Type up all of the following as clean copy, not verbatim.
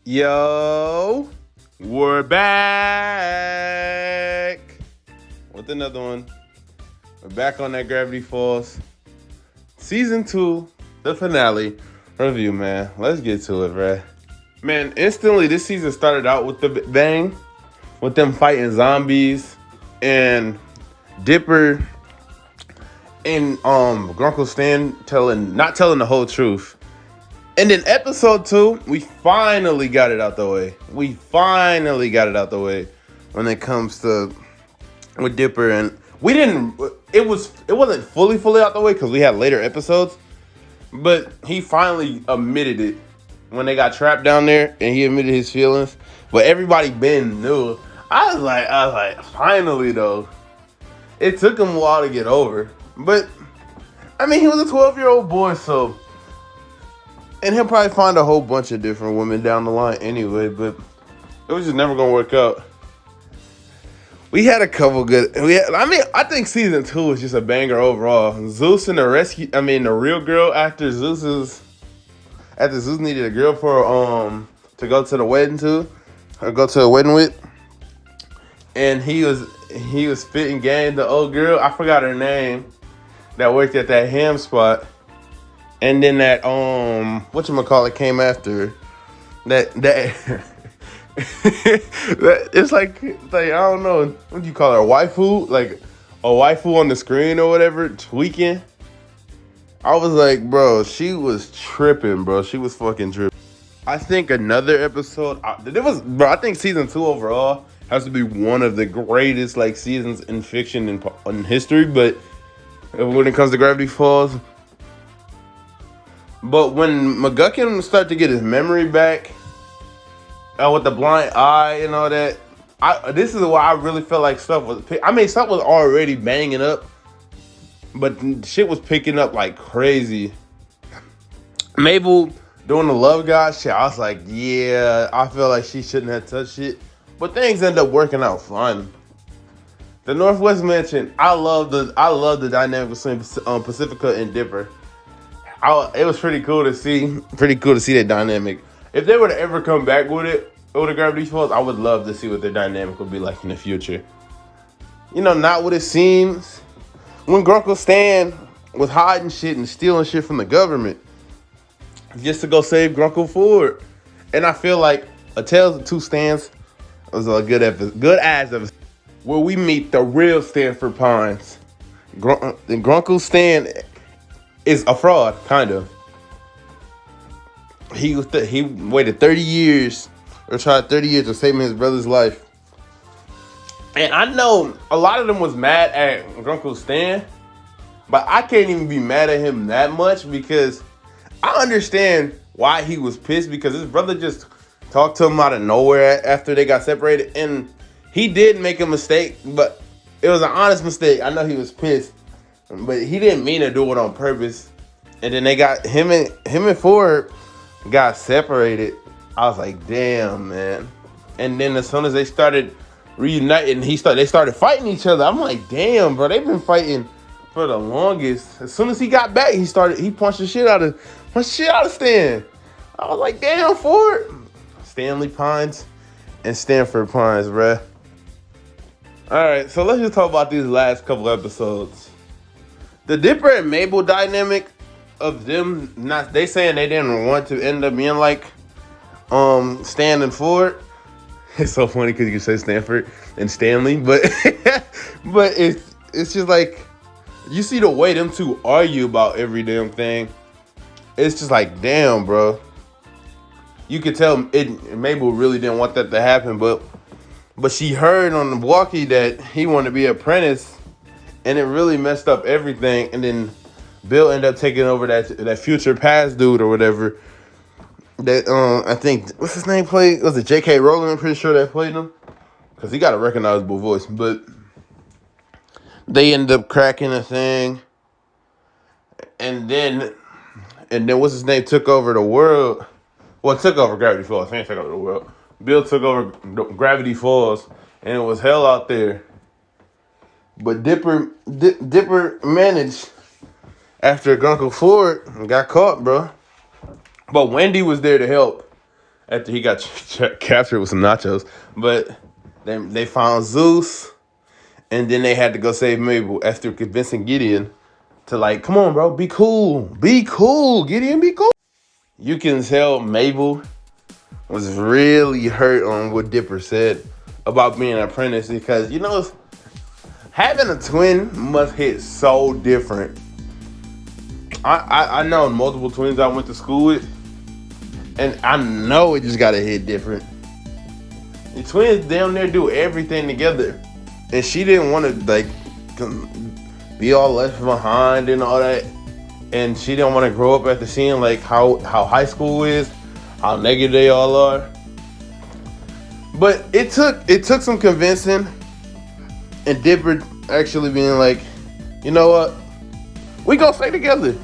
Yo, we're back with another one. We're back on that Gravity Falls season 2, the finale review, man. Let's get to it, bruh. Man, instantly this season started out with the bang, with them fighting zombies and Dipper and Grunkle Stan not telling the whole truth. And then episode 2, we finally got it out the way. When it comes to with Dipper, and we didn't. It wasn't fully out the way because we had later episodes. But he finally admitted it when they got trapped down there, and he admitted his feelings. But everybody been knew. I was like, finally though. It took him a while to get over, but I mean, he was a 12-year-old boy, so. And he'll probably find a whole bunch of different women down the line anyway, but it was just never going to work out. We had a couple good... I think season 2 was just a banger overall. Zeus and the real girl after Zeus needed a girl to go to the wedding to, or go to a wedding with. And he was spitting game, the old girl, I forgot her name, that worked at that ham spot. And then that whatchamacallit came after that it's like I don't know, what do you call her, a waifu? Like a waifu on the screen or whatever, tweaking. I was like, bro, she was tripping, bro. She was fucking tripping. I think another episode, I think season 2 overall has to be one of the greatest like seasons in fiction in history, but when it comes to Gravity Falls. But when McGuckin started to get his memory back, with the blind eye and all that, this is why I really felt like stuff was already banging up, but shit was picking up like crazy. Mabel doing the love god shit, I was like, yeah, I feel like she shouldn't have touched it, but things end up working out fine. The Northwest Mansion, I love the dynamic between Pacifica and Dipper. It was pretty cool to see that dynamic. If they were to ever come back with the Gravity Falls, I would love to see what their dynamic would be like in the future. You know, not what it seems. When Grunkle Stan was hiding shit and stealing shit from the government just to go save Grunkle Ford. And I feel like A Tales of Two Stans was a good ass episode where we meet the real Stanford Pines. Grunkle Stan is a fraud, kind of. He waited 30 years, or tried 30 years to save his brother's life. And I know a lot of them was mad at Grunkle Stan, but I can't even be mad at him that much because I understand why he was pissed, because his brother just talked to him out of nowhere after they got separated, and he did make a mistake, but it was an honest mistake. I know he was pissed, but he didn't mean to do it on purpose. And then they got him and Ford got separated. I was like, damn, man. And then as soon as they started reuniting, they started fighting each other. I'm like, damn, bro, they've been fighting for the longest. As soon as he got back, he punched the shit out of Stan. I was like, damn, Ford. Stanley Pines and Stanford Pines, bruh. All right, so let's just talk about these last couple episodes. The Dipper and Mabel dynamic of them, they saying they didn't want to end up being like Stan and Ford. It's so funny because you can say Stanford and Stanley, but but it's just like, you see the way them two argue about every damn thing. It's just like, damn, bro. You could tell Mabel really didn't want that to happen, but she heard on the walkie that he wanted to be an apprentice, and it really messed up everything. And then Bill ended up taking over that future past dude or whatever. That I think, what's his name played? Was it J.K. Rowling? I'm pretty sure that played him, because he got a recognizable voice. But they ended up cracking a thing, and then what's his name took over the world. Well, took over Gravity Falls. He ain't took over the world. Bill took over Gravity Falls, and it was hell out there. But Dipper managed after Grunkle Ford got caught, bro. But Wendy was there to help. after he got captured with some nachos. But they found Zeus, and then they had to go save Mabel after convincing Gideon to like, come on, bro, be cool, Gideon, be cool. You can tell Mabel was really hurt on what Dipper said about being an apprentice because, you know, having a twin must hit so different. I know multiple twins I went to school with, and I know it just gotta hit different. The twins down there do everything together, and she didn't want to like be all left behind and all that, and she didn't want to grow up after seeing like how high school is, how negative they all are. But it took some convincing, and Dipper actually being like, you know what, we gonna stay together.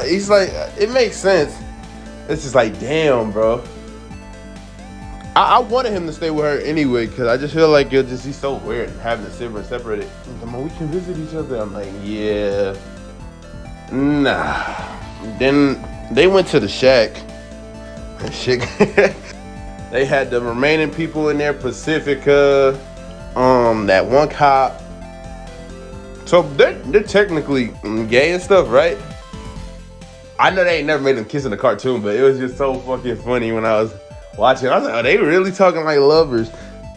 He's like, it makes sense. It's just like, damn, bro. I wanted him to stay with her anyway, because I just feel like it'll just be so weird having the siblings separated. We can visit each other. I'm like, yeah. Nah. Then they went to the shack. And shit. They had the remaining people in there, Pacifica, that one cop. So they're technically gay and stuff, right? I know they ain't never made them kiss in the cartoon, but it was just so fucking funny when I was watching. I was like, are they really talking like lovers?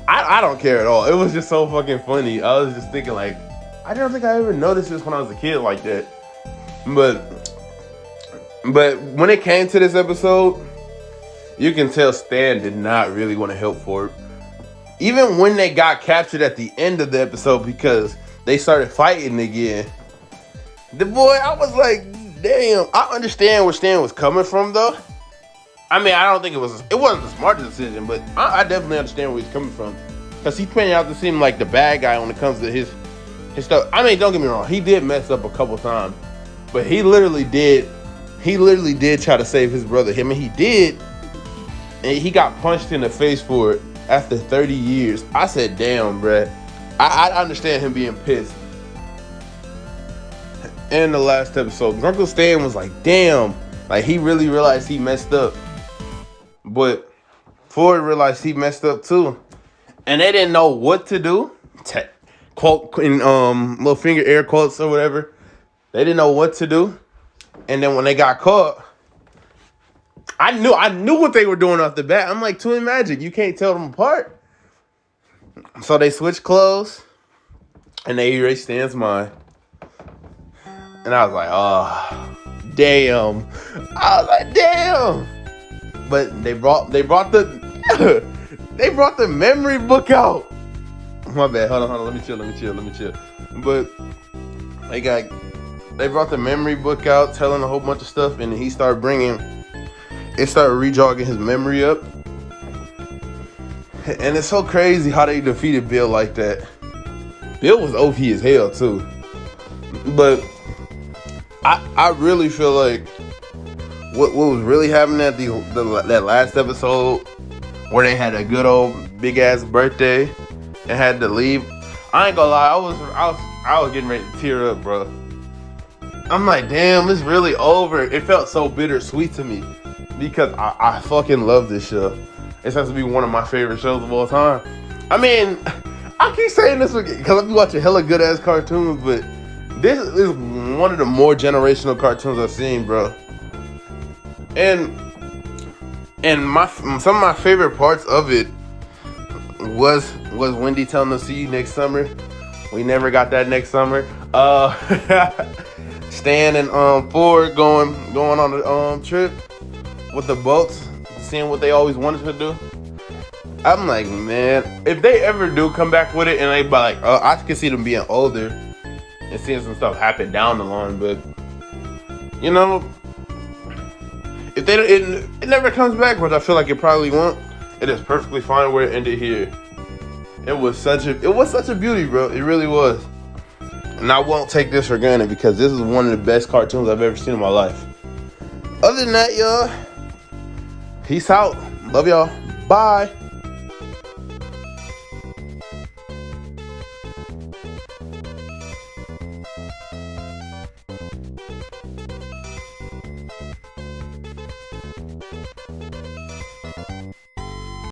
I don't care at all. It was just so fucking funny. I was just thinking like, I don't think I ever noticed this when I was a kid like that. But when it came to this episode, you can tell Stan did not really want to help Ford. Even when they got captured at the end of the episode because they started fighting again. The boy, I was like, damn, I understand where Stan was coming from though. I mean, I don't think it wasn't the smartest decision, but I definitely understand where he's coming from. Because he pointed out to seem like the bad guy when it comes to his stuff. I mean, don't get me wrong, he did mess up a couple times. But he literally did try to save his brother. I mean, he did. And he got punched in the face for it after 30 years. I said, damn, bruh. I understand him being pissed. In the last episode, Uncle Stan was like, damn. Like, he really realized he messed up. But Ford realized he messed up too. And they didn't know what to do. Quote in little finger air quotes or whatever. They didn't know what to do. And then when they got caught, I knew what they were doing off the bat. I'm like, Twin Magic, you can't tell them apart. So they switched clothes and they erased Stan's mind. And I was like, oh, damn. I was like, damn. But they brought the memory book out. My bad. Hold on. Let me chill. But they brought the memory book out, telling a whole bunch of stuff, and he started rejogging his memory up. And it's so crazy how they defeated Bill like that. Bill was OP as hell too. But I really feel like what was really happening at that last episode where they had a good old big ass birthday and had to leave. I ain't gonna lie, I was getting ready to tear up, bro. I'm like, damn, it's really over. It felt so bittersweet to me because I fucking love this show. It has to be one of my favorite shows of all time. I mean, I keep saying this because I've been watching hella good ass cartoons, but this is one of the more generational cartoons I've seen, bro. And some of my favorite parts of it was Wendy telling us see you next summer. We never got that next summer. Stan and Ford going on the trip with the boats, seeing what they always wanted to do. I'm like, man, if they ever do come back with it and they be like, I can see them being older and seeing some stuff happen down the line, but you know, if it never comes back, which I feel like it probably won't, it is perfectly fine where it ended here. It was such a beauty, bro. It really was. And I won't take this for granted because this is one of the best cartoons I've ever seen in my life. Other than that, y'all, peace out. Love y'all. Bye.